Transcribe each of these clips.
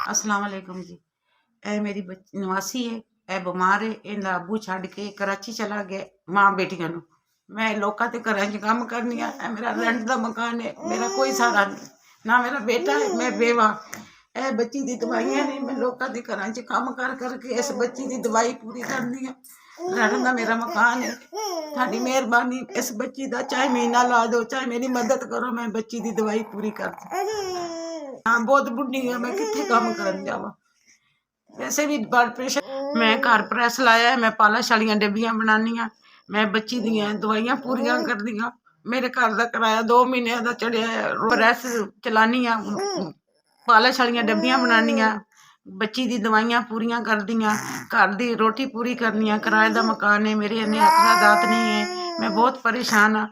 अस्सलाम वालेकुम जी। ए मेरी नवासी है, ए बीमार है। इहदा अबू छड़ के कराची चला गया मां बेटियां नूं। मैं लोकां दे घरां च काम करनी आ। ए मेरा रेंट दा मकान है, मेरा कोई सहारा नहीं, ना मेरा बेटा है, मैं बेवा। ए बच्ची दी दवाइयां ने, मैं लोकां दे घरां च काम कर करके इस बच्ची दी दवाई पूरी करनी है। रहने दा मेरा मकान है। ਤੁਹਾਡੀ ਮਿਹਰਬਾਨੀ इस बच्ची दा चाहे महीना ला दो, चाहे मेरी मदद करो, मैं बच्ची दी दवाई पूरी कर दूं। हाँ बहुत बुढ़ी है, मैं कित्थे काम करन जावां। वैसे भी ब्लड प्रेशर। मैं घर प्रैस लाया है, मैं पालिश वालियां डब्बियां बनानी आ, मैं बच्ची दियां दवाइयां पूरियां करदी आ। मेरे घर दा किराया 2 महीने दा चढ़िया है। प्रैस चलानी आ, पालिश वालियां डब्बियां बनानी आ, बच्ची दी दवाइयां पूरियां करदी आ, घर दी रोटी पूरी करनी आ। किराए दा मकान है, मेरे इन्ने हत्थ दात नहीं है, मैं बहुत परेशान हाँ।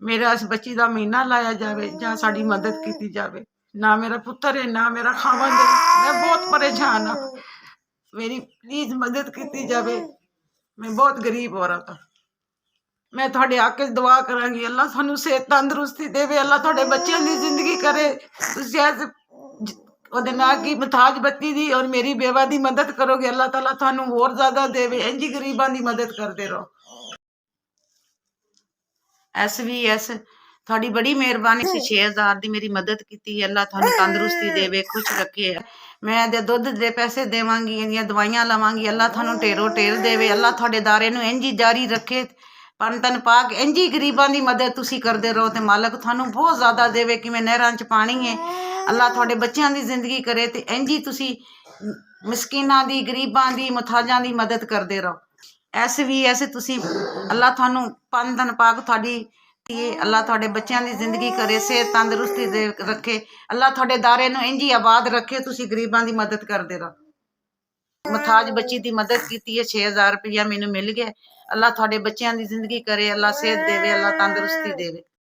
मेरा इस बच्ची दा महीना लाया जावे जां साडी मदद की जावे। ना मेरा पुत्र है, ना मेरा खावंद है, मैं बहुत परेशान हाँ। मेरी प्लीज मदद की जावे। मैं बहुत गरीब औरत हाँ। मैं थोड़े आके दुआ करांगी, अल्लाह थानू सेहत तंदुरुस्ती देवे, अल्लाह थोड़े बच्चों की जिंदगी करे। तुसीं ऐसे ओहदे नाल की मथाज बच्ची दी और मेरी बेवा दी मदद करोगे, अल्लाह ताला थानू होर ज्यादा देवे। इंज ही गरीबां दी मदद करते रहो। SVS थोड़ी बड़ी मेहरबानी। 6000 दी मेरी मदद की, अल्लाह थानू तंदुरुस्ती देवे, खुश रखे। मैं दे दुध दे पैसे देवांगी, इहदियां दवाइयां लवांगी, अल्लाह थानू ढेरों ढेर देवे। अल्लाह थोड़े दारे नू इंज ही जारी रखे। पन तन पा के इंज ही गरीबां दी मदद तुसी करदे रहो ते मालक थानू बहुत ज्यादा देवे कि मैं नहरां च पानी है। अल्लाह थोड़े बच्चों की जिंदगी करे ते इंज ही तुसी मिसकीनां दी, गरीबां दी, मुथाजां दी मदद करदे रहो। SVS तुसी अल्लाह थानू पन तन पाक थोड़ी अल्लाह थोड़े बच्चों की जिंदगी करे, सेहत तंदुरुस्ती दे रखे। अल्लाह थोड़े दारे नू इंज ही आबाद रखे, तुसी गरीबां दी मदद करदे रहो। मुथाज बच्ची दी मदद की है, 6000 रुपया मैनू मिल गया। अल्लाह थोड़े बच्चों की जिंदगी करे, अल्लाह सेहत देवे, अल्लाह तंदुरुस्ती देवे।